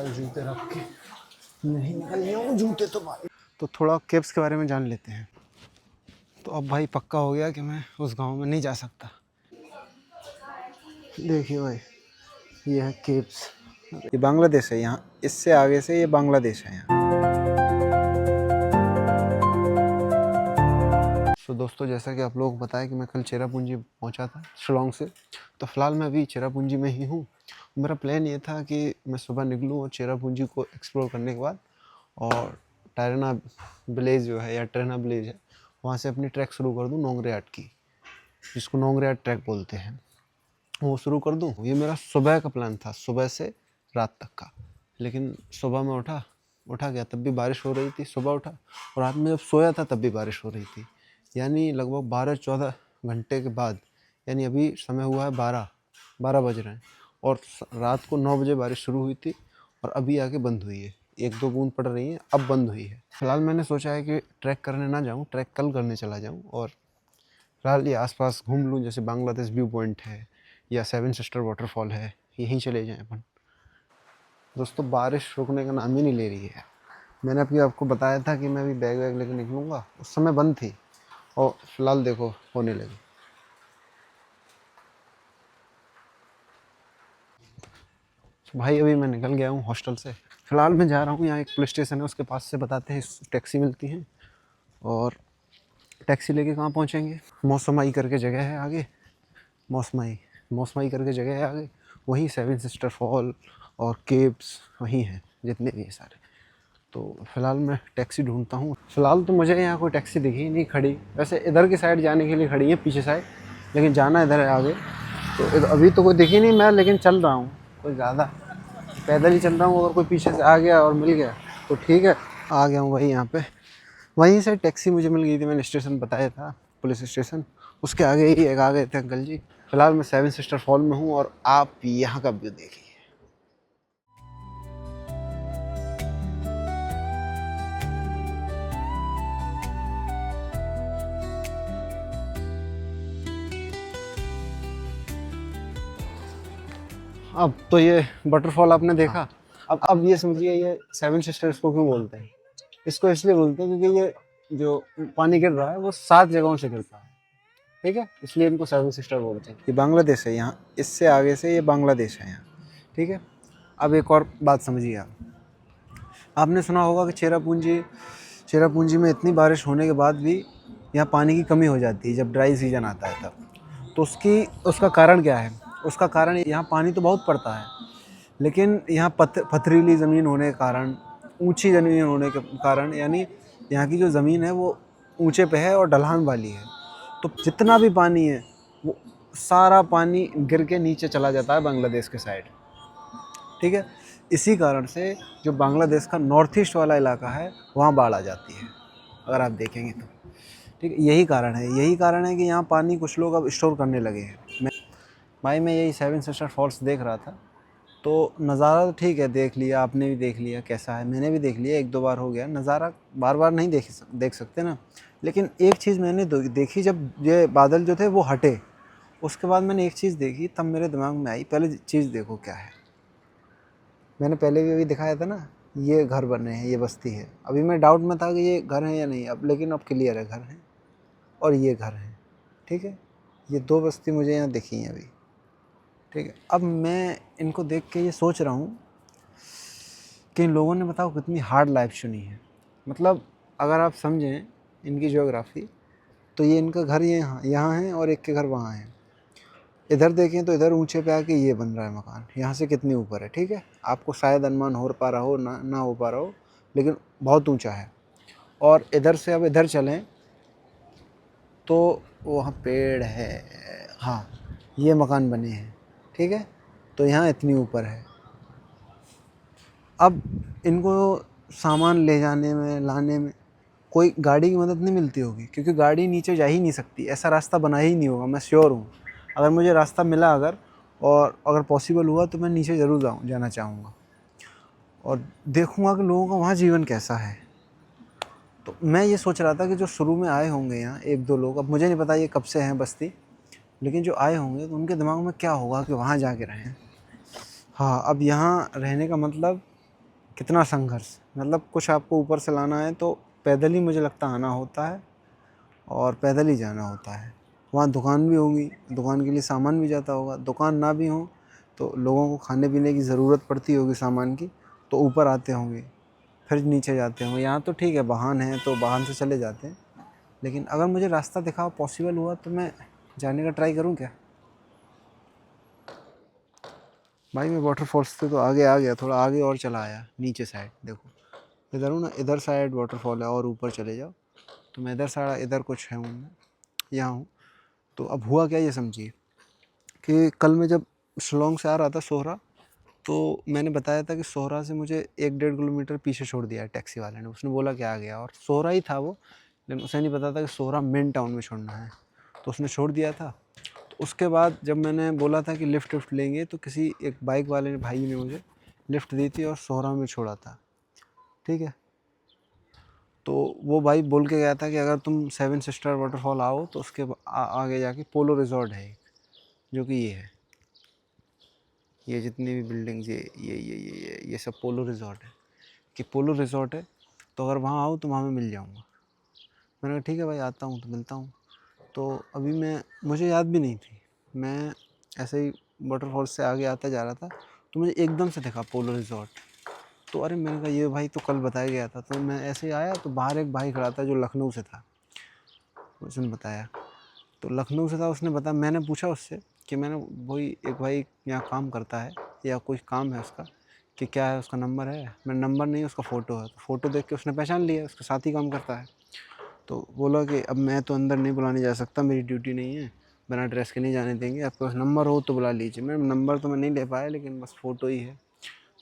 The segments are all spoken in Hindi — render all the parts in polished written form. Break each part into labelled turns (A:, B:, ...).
A: जूते रख के नहीं निकलने हूँ, जूते तो भाई। तो थोड़ा केव्स के बारे में जान लेते हैं। तो अब भाई पक्का हो गया कि मैं उस गांव में नहीं जा सकता। देखिए भाई, ये है केव्स। ये बांग्लादेश है, यहाँ इससे आगे से ये बांग्लादेश है यहाँ। तो दोस्तों, जैसा कि आप लोगों को पता है कि मैं कल चेरापूंजी पहुँचा था शिलोंग से। तो फ़िलहाल मैं अभी चेरापूंजी में ही हूँ। मेरा प्लान ये था कि मैं सुबह निकलूँ और चेरापूंजी को एक्सप्लोर करने के बाद और टायरना विलेज जो है या ट्रेना विलेज है, वहाँ से अपनी ट्रैक शुरू कर दूँ नोंगरेआट की, जिसको नोंगरेआट ट्रैक बोलते हैं, वो शुरू कर दूँ। ये मेरा सुबह का प्लान था, सुबह से रात तक का। लेकिन सुबह में उठा गया तब भी बारिश हो रही थी। सुबह उठा और रात में जब सोया था तब भी बारिश हो रही थी। यानी लगभग 12-14 घंटे के बाद, यानी अभी समय हुआ है 12 बज रहे हैं और रात को 9 बजे बारिश शुरू हुई थी और अभी आके बंद हुई है। 1-2 बूंद पड़ रही हैं, अब बंद हुई है। फिलहाल मैंने सोचा है कि ट्रैक करने ना जाऊँ, ट्रैक कल करने चला जाऊँ और फिलहाल ये आसपास घूम लूँ। जैसे बांग्लादेश व्यू पॉइंट है या 7 सिस्टर वाटरफॉल है, यहीं चले जाएं अपन। दोस्तों, बारिश रुकने का नाम ही नहीं ले रही है। मैंने अभी आपको बताया था कि मैं अभी बैग वैग लेकर निकलूँगा, उस समय बंद थी और फिलहाल देखो होने लगी। भाई अभी मैं निकल गया हूँ हॉस्टल से। फ़िलहाल मैं जा रहा हूँ, यहाँ एक पुलिस स्टेशन है, उसके पास से बताते हैं टैक्सी मिलती है और टैक्सी लेके कहाँ पहुँचेंगे। मौसमाई करके जगह है आगे, मौसमाई करके जगह है आगे, वहीं 7 सिस्टर फॉल और केव्स वहीं हैं जितने भी हैं सारे। तो फ़िलहाल मैं टैक्सी ढूंढता हूँ। फ़िलहाल तो मुझे यहाँ कोई टैक्सी दिखी ही नहीं खड़ी। वैसे इधर की साइड जाने के लिए खड़ी है, पीछे साइड, लेकिन जाना इधर है आगे। तो अभी तो कोई दिखी नहीं। मैं लेकिन चल रहा हूँ, कोई ज़्यादा पैदल ही चल रहा हूँ। अगर कोई पीछे से आ गया और मिल गया तो ठीक है। आ गया हूँ भाई यहाँ पे, वहीं से टैक्सी मुझे मिल गई थी। मैंने स्टेशन बताया था, पुलिस स्टेशन, उसके आगे ही एक आ गए थे अंकल जी। फ़िलहाल मैं 7 सिस्टर फॉल में हूँ और आप यहाँ का व्यू देखिए। अब तो ये वाटरफॉल आपने देखा। अब ये समझिए, ये 7 सिस्टर्स को क्यों बोलते हैं? इसको इसलिए बोलते हैं क्योंकि ये जो पानी गिर रहा है वो 7 जगहों से गिरता है, ठीक है, इसलिए इनको 7 सिस्टर बोलते हैं। ये बांग्लादेश है, यहाँ इससे आगे से ये बांग्लादेश है यहाँ, ठीक है। अब एक और बात समझिए आप। आपने सुना होगा कि चेरापूंजी में इतनी बारिश होने के बाद भी यहाँ पानी की कमी हो जाती है जब ड्राई सीजन आता है तब। तो उसका कारण क्या है? उसका कारण यहाँ पानी तो बहुत पड़ता है, लेकिन यहाँ पथरीली ज़मीन होने के कारण, ऊंची ज़मीन होने के कारण, यानी यहाँ की जो ज़मीन है वो ऊंचे पे है और ढलान वाली है। तो जितना भी पानी है वो सारा पानी गिर के नीचे चला जाता है बांग्लादेश के साइड, ठीक है। इसी कारण से जो बांग्लादेश का नॉर्थ ईस्ट वाला इलाका है वहाँ बाढ़ आ जाती है, अगर आप देखेंगे तो, ठीक है। यही कारण है कि यहाँ पानी कुछ लोग अब स्टोर करने लगे हैं। मैं यही 7 सिस्टर फॉल्स देख रहा था। तो नज़ारा तो ठीक है, देख लिया, आपने भी देख लिया कैसा है, मैंने भी देख लिया, 1-2 बार हो गया। नज़ारा बार बार नहीं देख सकते ना। लेकिन एक चीज़ मैंने देखी, जब ये बादल जो थे वो हटे, उसके बाद मैंने एक चीज़ देखी, तब मेरे दिमाग में आई, पहले चीज़ देखो क्या है। मैंने पहले भी अभी दिखाया था ना, ये घर बने हैं, ये बस्ती है। अभी मैं डाउट में था कि ये घर है या नहीं, अब लेकिन अब क्लियर है, घर है और ये घर है, ठीक है। ये 2 बस्ती मुझे यहाँ दिखी हैं अभी, ठीक है। अब मैं इनको देख के ये सोच रहा हूँ कि इन लोगों ने बताओ कितनी हार्ड लाइफ चुनी है। मतलब अगर आप समझें इनकी ज्योग्राफी, तो ये इनका घर यहाँ है और एक के घर वहाँ है। इधर देखें तो इधर ऊंचे पे आके ये बन रहा है मकान, यहाँ से कितनी ऊपर है, ठीक है। आपको शायद अनुमान हो पा रहा हो, ना हो पा रहा हो, लेकिन बहुत ऊंचा है। और इधर से अब इधर चलें तो वहाँ पेड़ है, हाँ, ये मकान बने हैं, ठीक है। तो यहाँ इतनी ऊपर है। अब इनको सामान ले जाने में, लाने में कोई गाड़ी की मदद नहीं मिलती होगी, क्योंकि गाड़ी नीचे जा ही नहीं सकती, ऐसा रास्ता बना ही नहीं होगा, मैं श्योर हूँ। अगर मुझे रास्ता मिला और अगर पॉसिबल हुआ तो मैं नीचे ज़रूर जाना चाहूँगा और देखूँगा कि लोगों का वहाँ जीवन कैसा है। तो मैं ये सोच रहा था कि जो शुरू में आए होंगे यहाँ 1-2 लोग, अब मुझे नहीं पता ये कब से हैं बस्ती, लेकिन जो आए होंगे तो उनके दिमाग में क्या होगा कि वहाँ जाके रहें। हाँ, अब यहाँ रहने का मतलब कितना संघर्ष, मतलब कुछ आपको ऊपर से लाना है तो पैदल ही मुझे लगता आना होता है और पैदल ही जाना होता है। वहाँ दुकान भी होंगी, दुकान के लिए सामान भी जाता होगा, दुकान ना भी हो तो लोगों को खाने पीने की ज़रूरत पड़ती होगी सामान की, तो ऊपर आते होंगे फिर नीचे जाते होंगे। यहाँ तो ठीक है वाहन है तो वाहन से चले जाते हैं, लेकिन अगर मुझे रास्ता दिखा पॉसिबल हुआ तो मैं जाने का ट्राई करूँ क्या। भाई मैं वाटरफॉल्स से तो आगे आ गया, थोड़ा आगे और चला आया नीचे साइड। देखो इधर हूँ ना, इधर साइड वाटरफॉल है और ऊपर चले जाओ तो मैं इधर साइड, इधर कुछ है हूँ मैं, यहाँ हूँ। तो अब हुआ क्या ये समझिए कि कल मैं जब शिलोंग से आ रहा था सोहरा, तो मैंने बताया था कि सोहरा से मुझे 1-1.5 किलोमीटर पीछे छोड़ दिया है टैक्सी वाले ने। उसने बोला कि आ गया, और सोहरा ही था वो, लेकिन उसे नहीं पता था कि सोहरा मेन टाउन में छोड़ना है, तो उसने छोड़ दिया था। तो उसके बाद जब मैंने बोला था कि लिफ्ट विफ्ट लेंगे तो किसी एक बाइक वाले ने, भाई ने मुझे लिफ्ट दी थी और सोहरा में छोड़ा था, ठीक है। तो वो भाई बोल के गया था कि अगर तुम 7 सिस्टर वाटरफॉल आओ तो उसके आगे जाके पोलो रिजॉर्ट है एक, जो कि ये है, ये जितनी भी बिल्डिंग्स, ये सब पोलो रिजॉर्ट है, कि पोलो रिजॉर्ट है तो अगर वहाँ आओ तो वहाँ मैं मिल जाऊँगा। मैंने कहा ठीक है भाई आता हूँ तो मिलता हूँ। तो अभी मैं, मुझे याद भी नहीं थी, मैं ऐसे ही वाटरफॉल से आगे आता जा रहा था तो मुझे एकदम से दिखा पोलो रिजॉर्ट। तो अरे मैंने कहा ये भाई तो कल बताया गया था। तो मैं ऐसे ही आया तो बाहर एक भाई खड़ा था जो लखनऊ से था, उसने बताया। तो लखनऊ से था, उसने बताया, मैंने पूछा उससे कि मैंने, वही एक भाई यहाँ काम करता है या कोई काम है उसका, कि क्या है उसका नंबर है। मेरा नंबर नहीं है, उसका फ़ोटो है। तो फ़ोटो देख के उसने पहचान लिया उसके साथ ही काम करता है। तो बोला कि अब मैं तो अंदर नहीं बुलाने जा सकता, मेरी ड्यूटी नहीं है, बिना ड्रेस के नहीं जाने देंगे, आपके पास नंबर हो तो बुला लीजिए। मेरा नंबर तो मैं नहीं ले पाया, लेकिन बस फ़ोटो ही है।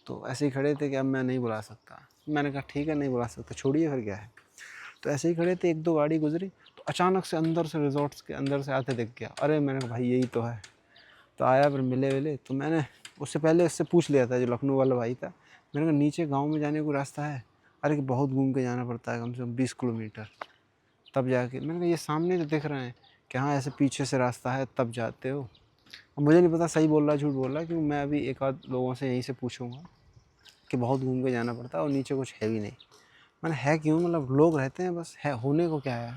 A: तो ऐसे ही खड़े थे कि अब मैं नहीं बुला सकता। मैंने कहा ठीक है नहीं बुला सकता, छोड़िए फिर क्या है। तो ऐसे ही खड़े थे, 1-2 गाड़ी गुजरी तो अचानक से अंदर से, रिज़ॉर्ट्स के अंदर से आते दिख गया। अरे मैंने कहा भाई यही तो है। तो आया, फिर मिले विले, तो मैंने उससे पहले उससे पूछ लिया था, जो लखनऊ वाला भाई था। मैंने कहा नीचे गाँव में जाने को रास्ता है? अरे कि बहुत घूम के जाना पड़ता है, कम से कम 20 किलोमीटर, तब जाके। मैंने कहा ये सामने तो दिख रहे हैं कि हाँ ऐसे पीछे से रास्ता है तब जाते हो। अब मुझे नहीं पता सही बोल रहा झूठ बोल रहा, क्योंकि मैं अभी एक आध लोगों से यहीं से पूछूंगा कि बहुत घूम के जाना पड़ता है और नीचे कुछ है भी नहीं। मैंने है क्यों, मतलब लोग रहते हैं बस, है होने को क्या है,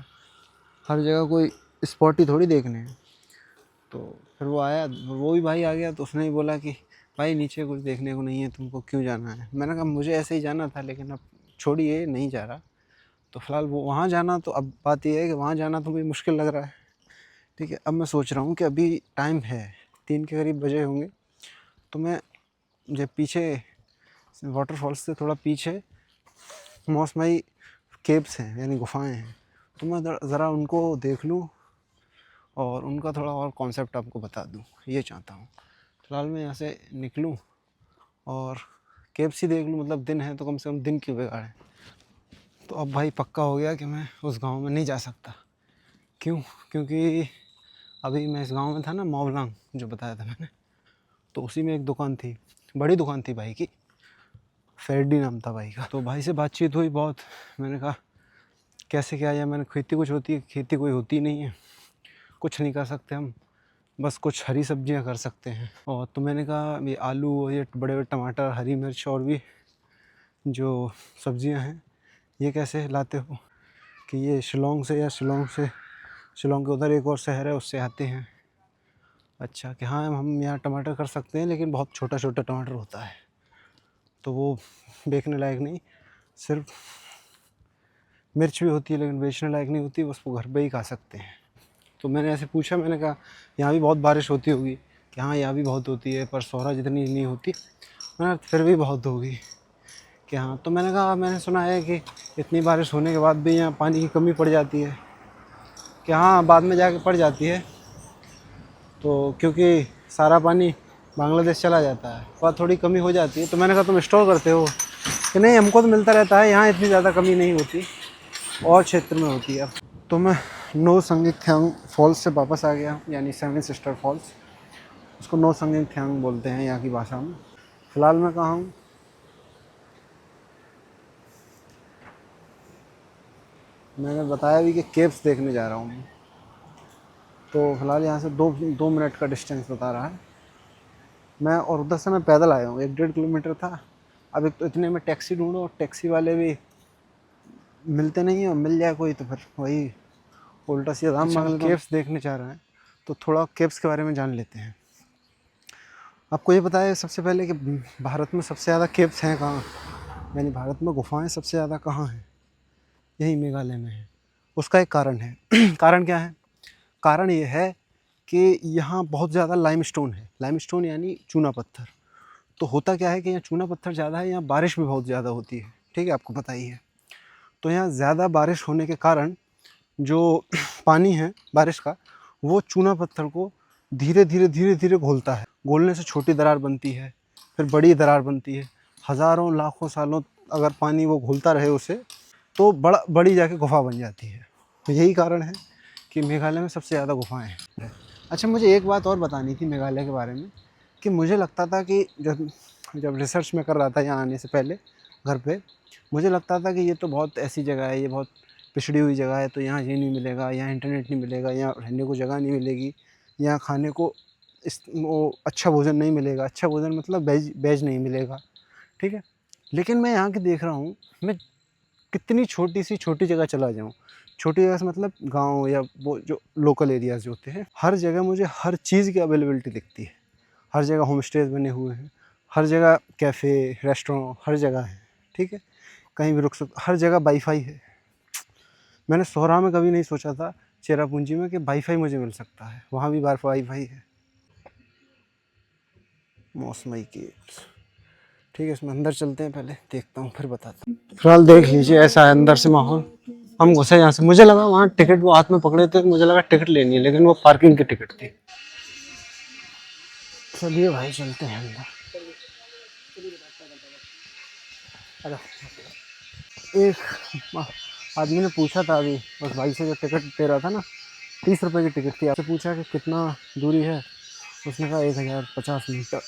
A: हर जगह कोई स्पॉट ही थोड़ी देखने हैं। तो फिर वो आया, वो भी भाई आ गया, तो उसने ही बोला कि भाई नीचे कुछ देखने को नहीं है, तुमको क्यों जाना है। मैंने कहा मुझे ऐसे ही जाना था, लेकिन अब छोड़िए नहीं जा रहा। तो फिलहाल वो वहाँ जाना, तो अब बात ये है कि वहाँ जाना तो मुझे मुश्किल लग रहा है, ठीक है। अब मैं सोच रहा हूँ कि अभी टाइम है, 3 के करीब बजे होंगे, तो मैं जब पीछे वाटरफॉल्स से थोड़ा पीछे मौसमाई केव्स हैं, यानी गुफाएं हैं, तो मैं ज़रा उनको देख लूँ और उनका थोड़ा और कॉन्सेप्ट आपको बता दूँ, ये चाहता हूँ। फिलहाल मैं यहाँ से निकलूँ और केव्स ही देख लूँ, मतलब दिन है तो कम से कम दिन क्यों बिगाड़े। तो अब भाई पक्का हो गया कि मैं उस गांव में नहीं जा सकता। क्यों? क्योंकि अभी मैं इस गांव में था ना, मौबलांग जो बताया था मैंने, तो उसी में एक दुकान थी, बड़ी दुकान थी भाई की, फेरडी नाम था भाई का। तो भाई से बातचीत हुई बहुत, मैंने कहा कैसे क्या है, मैंने खेती कुछ होती है, खेती कोई होती नहीं है, कुछ नहीं कर सकते हम, बस कुछ हरी सब्जियां कर सकते हैं। और तो मैंने कहा ये आलू और ये बड़े बड़े टमाटर, हरी मिर्च और भी जो सब्जियां हैं ये कैसे लाते हो, कि ये शिलोंग से, या शिलोंग के उधर एक और शहर है उससे आते हैं। अच्छा कि हाँ हम यहाँ टमाटर कर सकते हैं, लेकिन बहुत छोटा छोटा टमाटर होता है, तो वो बेचने लायक नहीं, सिर्फ मिर्च भी होती है लेकिन बेचने लायक नहीं होती, बस वो घर पे ही खा सकते हैं। तो मैंने ऐसे पूछा, मैंने कहा यहाँ भी बहुत बारिश होती होगी, कि हाँ यहाँ भी बहुत होती है पर सोहरा जितनी नहीं होती। मैंने कहा फिर भी बहुत होगी, कि हाँ। तो मैंने कहा मैंने सुना है कि इतनी बारिश होने के बाद भी यहाँ पानी की कमी पड़ जाती है, कि हाँ बाद में जाके पड़ जाती है, तो क्योंकि सारा पानी बांग्लादेश चला जाता है, वहाँ थोड़ी कमी हो जाती है। तो मैंने कहा तुम स्टोर करते हो? कि नहीं हमको तो मिलता रहता है, यहाँ इतनी ज़्यादा कमी नहीं होती, और क्षेत्र में होती है। तो मैं नो संगिक थ्यांग फॉल्स से वापस आ गया, यानी 7 सिस्टर फॉल्स, उसको नो संगिक थ्यांग बोलते हैं यहाँ की भाषा में। फ़िलहाल मैं कहाँ हूँ? मैंने बताया भी कि केव्स देखने जा रहा हूँ मैं। तो फ़िलहाल यहाँ से 2 मिनट का डिस्टेंस बता रहा है मैं, और उधर से मैं पैदल आया हूँ, 1-1.5 किलोमीटर था। अब एक तो इतने में टैक्सी ढूंढो, टैक्सी वाले भी मिलते नहीं है, मिल जाए कोई तो फिर वही उल्टा सीधा दाम मांग लेते हैं। केव्स देखने जा रहे हैं तो थोड़ा केव्स के बारे में जान लेते हैं। आपको ये पता है सबसे पहले कि भारत में सबसे ज़्यादा केव्स हैं कहाँ, यानी भारत में गुफाएं सबसे ज़्यादा कहाँ हैं? यही मेघालय में है। उसका एक कारण है कारण क्या है? कारण ये है कि यहाँ बहुत ज़्यादा लाइमस्टोन है। लाइमस्टोन यानी चूना पत्थर। तो होता क्या है कि यहाँ चूना पत्थर ज़्यादा है, यहाँ बारिश भी बहुत ज़्यादा होती है, ठीक है, आपको पता ही है। तो यहाँ ज़्यादा बारिश होने के कारण जो पानी है बारिश का, वो चूना पत्थर को धीरे धीरे धीरे धीरे घोलता है। घोलने से छोटी दरार बनती है, फिर बड़ी दरार बनती है। हज़ारों लाखों सालों अगर पानी वो घोलता रहे उसे, तो बड़ी जाके गुफा बन जाती है। तो यही कारण है कि मेघालय में सबसे ज़्यादा गुफाएं हैं। अच्छा, मुझे एक बात और बतानी थी मेघालय के बारे में, कि मुझे लगता था कि जब रिसर्च में कर रहा था यहाँ आने से पहले घर पे, मुझे लगता था कि ये तो बहुत ऐसी जगह है, ये बहुत पिछड़ी हुई जगह है, तो यहाँ ये नहीं मिलेगा, यहाँ इंटरनेट नहीं मिलेगा, यहाँ रहने को जगह नहीं मिलेगी, यहाँ खाने को वो अच्छा भोजन नहीं मिलेगा। अच्छा भोजन मतलब वेज नहीं मिलेगा, ठीक है। लेकिन मैं यहाँ के देख रहा हूँ, मैं कितनी छोटी जगह चला जाऊँ, छोटी जगह से मतलब गाँव या वो जो लोकल एरियाज़ जो होते हैं, हर जगह मुझे हर चीज़ की अवेलेबिलिटी दिखती है। हर जगह होम स्टेज बने हुए हैं, हर जगह कैफ़े रेस्टोरेंट हर जगह है, ठीक है। कहीं भी रुक सकते, हर जगह वाईफाई है। मैंने सोहरा में कभी नहीं सोचा था, चेरापूंजी में, कि वाईफाई मुझे मिल सकता है। वहाँ भी वाईफाई है। मौसमई गेट्स, ठीक है, इसमें अंदर चलते हैं, पहले देखता हूँ फिर बताता हूँ। फिलहाल देख लीजिए ऐसा है अंदर से माहौल। हम घुसे यहाँ से, मुझे लगा वहाँ टिकट वो हाथ में पकड़े थे, मुझे लगा टिकट लेनी है, लेकिन वो पार्किंग की टिकट थी। चलिए भाई चलते हैं अंदर। एक आदमी ने पूछा था अभी उस भाई से जो टिकट दे रहा था ना, 30 रुपये की टिकट थी। आपसे पूछा कि कितना दूरी है, उसने कहा 1050 मीटर।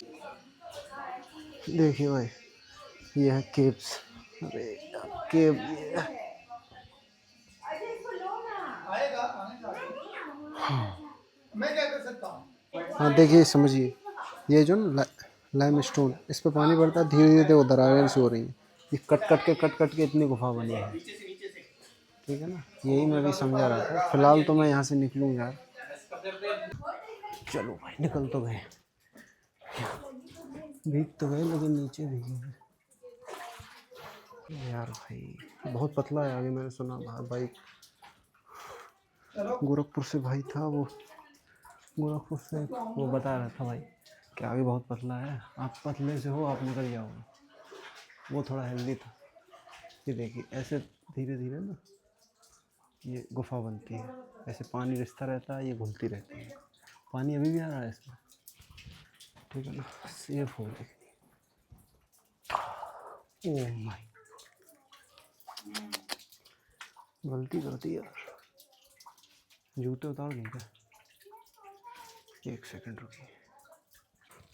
A: देखिए भाई, ये है केव्स। अरे केव, ये हाँ देखिए समझिए, ये जो लाइम स्टोन, इस पर पानी पड़ता है, धीरे धीरे वो दरारें से हो रही हैं। ये कट कट के इतनी गुफा बनी है, ठीक है ना। यही मैं भी समझा रहा था। फिलहाल तो मैं यहाँ से निकलूँ यार। चलो भाई निकल तो गए, भीग तो गए लेकिन नीचे भीगे यार। भाई बहुत पतला है आगे, मैंने सुना भाई गोरखपुर से भाई था वो, गोरखपुर से वो बता रहा था भाई कि आगे बहुत पतला है, आप पतले से हो आप निकल जाओगे। वो थोड़ा हेल्दी था। ये देखिए ऐसे धीरे धीरे ना ये गुफा बनती है, ऐसे पानी रिसता रहता है, ये घुलती रहती है। पानी अभी भी आ रहा है इसमें, ठीक है ना। सेफ हो देखिए। ओह माय, गलती कर दी यार, जूते उतार दूँ क्या? एक सेकंड रुकिए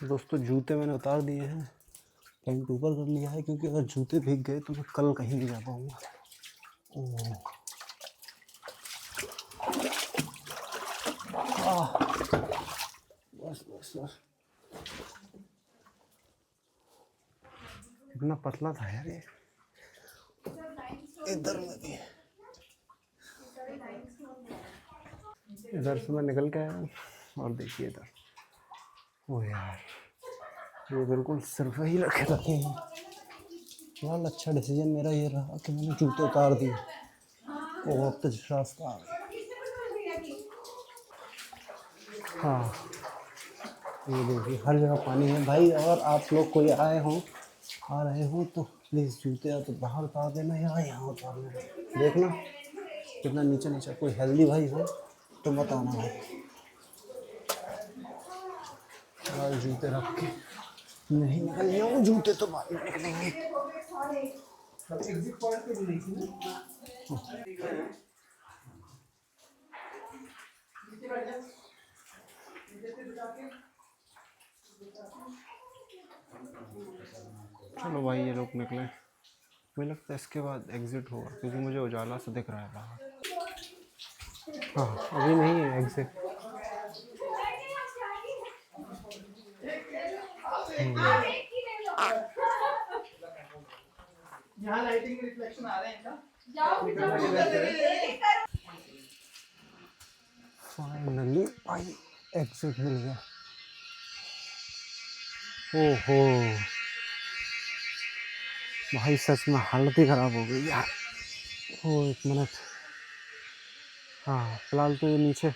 A: दोस्तों, जूते मैंने उतार दिए हैं, पैंट ऊपर कर लिया है, क्योंकि अगर जूते भीग गए तो मैं कल कहीं नहीं जा पाऊँगा। ओह बस बस बस, इतना पतला था यार ये। इधर में भी, इधर से मैं निकल के आया और देखिए इधर, ओ यार ये बिल्कुल सिर्फ ही रखे हैं। फिलहाल अच्छा डिसीजन मेरा ये रहा कि मैंने जूते उतार दिए। ओ अब तो रास्ता आ गया। हाँ ये देखिए हर जगह पानी है भाई। अगर आप लोग कोई आ रहे हो तो प्लीज़ जूते या तो बाहर उतार देना या यहाँ उतार देना। देखना कितना नीचे नीचे, कोई हेल्दी भाई हो तो मत आना भाई। यार जूते रख के नहीं निकलने हूँ, जूते तो बाद में निकलेंगे। चलो भाई ये लोग निकले, मुझे लगता है इसके बाद एग्ज़िट होगा, क्योंकि मुझे उजाला से दिख रहा है बाहर। हाँ अभी नहीं है एग्ज़िट।
B: यहाँ लाइटिंग रिफ्लेक्शन आ रहे हैं क्या?
A: फाइनली भाई एग्जिट मिल गया। ओहो भाई सच में हालत ही ख़राब हो गई यार। ओ एक मिनट, हाँ फिलहाल तो ये नीचे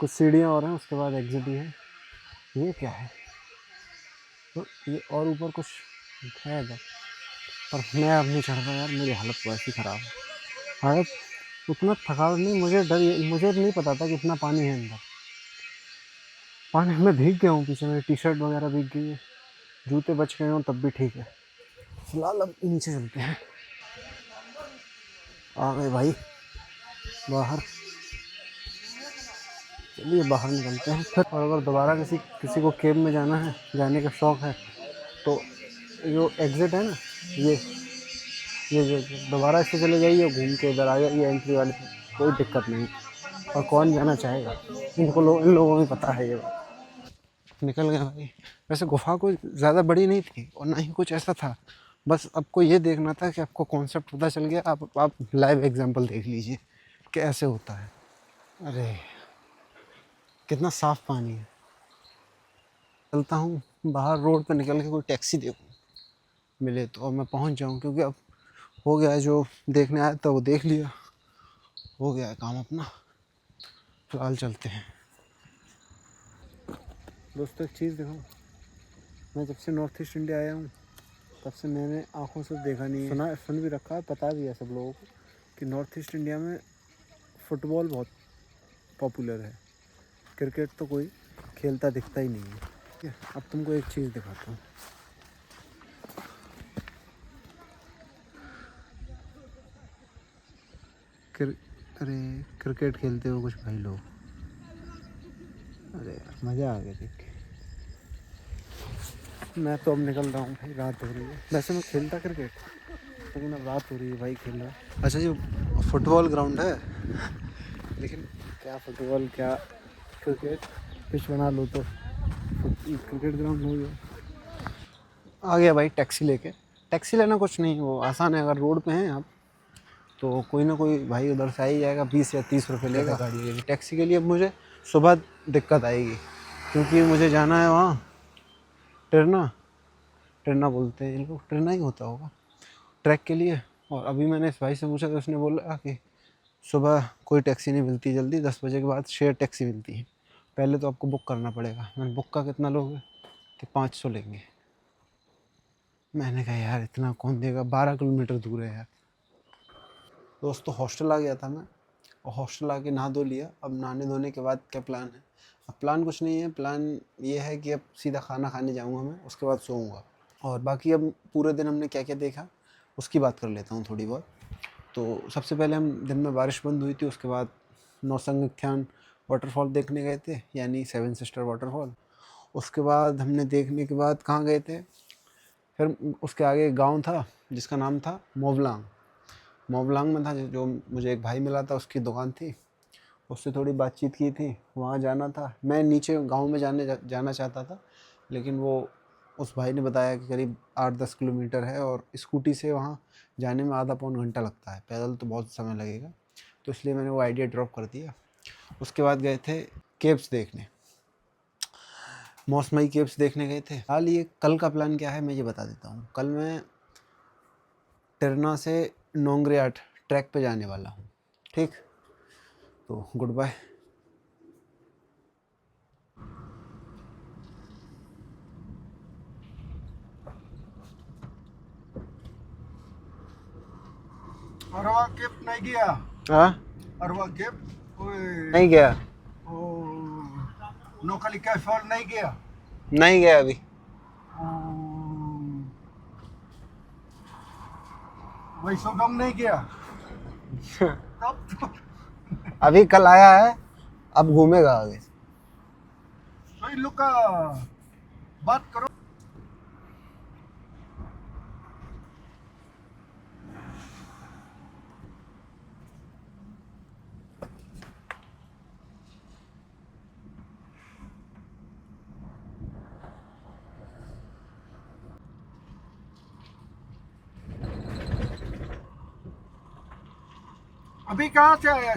A: कुछ सीढ़ियाँ और हैं, उसके बाद एग्जिट ही है। ये क्या है? तो ये और ऊपर कुछ है इधर, पर मैं अब नहीं चढ़ रहा यार, मेरी हालत वैसी ख़राब है। हालत उतना थकावट नहीं, मुझे नहीं पता था कि इतना पानी है अंदर। पानी में भीग गया हूँ, पीछे मेरी टी शर्ट वगैरह भीग गई है, जूते बच गए हों तब भी ठीक है। फिलहाल अब नीचे चलते हैं। आ गए भाई बाहर, चलिए बाहर निकलते हैं फिर। और अगर दोबारा किसी को केब में जाने का शौक़ है तो जो एग्ज़िट है ना, ये जो दोबारा इससे चले जाइए, घूम के इधर आ जाइए एंट्री वाले पे, कोई दिक्कत नहीं। और कौन जाना चाहेगा, इन लोगों को पता है ये बात। निकल गए भाई। वैसे गुफा कोई ज़्यादा बड़ी नहीं थी और ना ही कुछ ऐसा था, बस आपको ये देखना था कि आपको कॉन्सेप्ट पता चल गया। आप लाइव एग्जांपल देख लीजिए कि ऐसे होता है। अरे कितना साफ़ पानी है। चलता हूँ बाहर रोड पे निकल के, कोई टैक्सी देखूँ मिले तो और मैं पहुँच जाऊँ, क्योंकि अब हो गया है, जो देखने आया था वो देख लिया, हो गया है काम अपना। फिलहाल चलते हैं। दोस्तों एक चीज़ देखो, मैं जब से नॉर्थ ईस्ट इंडिया आया हूँ तब से मैंने आँखों से देखा नहीं है, सुन भी रखा है, पता भी है सब लोगों को कि नॉर्थ ईस्ट इंडिया में फ़ुटबॉल बहुत पॉपुलर है। क्रिकेट तो कोई खेलता दिखता ही नहीं है। ठीक है, अब तुमको एक चीज़ दिखाता हूँ। अरे क्रिकेट खेलते हो कुछ भाई लोग, अरे यार मज़ा आ गया देख के। मैं तो अब निकल रहा हूँ भाई, रात हो रही है। वैसे मैं खेलता क्रिकेट, लेकिन अब रात हो रही है भाई, खेल रहा है। अच्छा जी, फुटबॉल ग्राउंड है, लेकिन क्या फुटबॉल क्या क्रिकेट, पिच बना लो तो क्रिकेट ग्राउंड हो गया। आ गया भाई टैक्सी लेके। टैक्सी लेना कुछ नहीं, वो आसान है। अगर रोड पे हैं आप तो कोई ना कोई भाई उधर से आ ही जाएगा, 20 या 30 रुपये लेगा गाड़ी लेगी। टैक्सी के लिए अब मुझे सुबह दिक्कत आएगी, क्योंकि मुझे जाना है वहाँ टिरना, टिरना बोलते हैं इनको, टिरना ही होता होगा, ट्रैक के लिए। और अभी मैंने इस भाई से पूछा तो उसने बोला कि सुबह कोई टैक्सी नहीं मिलती जल्दी, 10 बजे के बाद शेयर टैक्सी मिलती है, पहले तो आपको बुक करना पड़ेगा। मैंने बुक का कितना लोगे कि 500 लेंगे। मैंने कहा यार इतना कौन देगा, 12 किलोमीटर दूर है यार। दोस्तों हॉस्टल आ गया था मैं, और हॉस्टल आके नहा धो लिया। अब नहाने धोने के बाद क्या प्लान है? अब प्लान कुछ नहीं है, प्लान ये है कि अब सीधा खाना खाने जाऊंगा मैं, उसके बाद सोऊंगा। और बाकी अब पूरे दिन हमने क्या क्या देखा उसकी बात कर लेता हूँ थोड़ी बहुत। तो सबसे पहले हम दिन में बारिश बंद हुई थी, उसके बाद नौसंगख्यान वाटरफॉल देखने गए थे, यानी 7 सिस्टर वाटरफॉल। उसके बाद हमने देखने के बाद कहाँ गए थे, फिर उसके आगे एक गाँव था जिसका नाम था मोवलांग। मोवलांग में था जो मुझे एक भाई मिला था, उसकी दुकान थी, उससे थोड़ी बातचीत की थी, वहाँ जाना था। मैं नीचे गांव में जाना चाहता था, लेकिन वो उस भाई ने बताया कि करीब 8-10 किलोमीटर है और स्कूटी से वहाँ जाने में आधा पौन घंटा लगता है, पैदल तो बहुत समय लगेगा, तो इसलिए मैंने वो आइडिया ड्रॉप कर दिया। उसके बाद गए थे केव्स देखने, मौसमई केव्स देखने गए थे। हाल ये कल का प्लान क्या है मैं ये बता देता हूँ। कल मैं टिरना से नोंगरेआट ट्रैक पे जाने वाला हूँ। ठीक, तो गुड बाय।
B: अरवा केप नहीं गया?
A: हाँ
B: अरवा केप
A: नहीं गया,
B: नोकालिका फॉल नहीं गया?
A: नहीं गया अभी।
B: वैष्णोडम नहीं गया? तब तो
A: अभी कल आया है, अब घूमेगा आगे।
B: तो इन लोग का बात करो। अभी कहाँ से आया?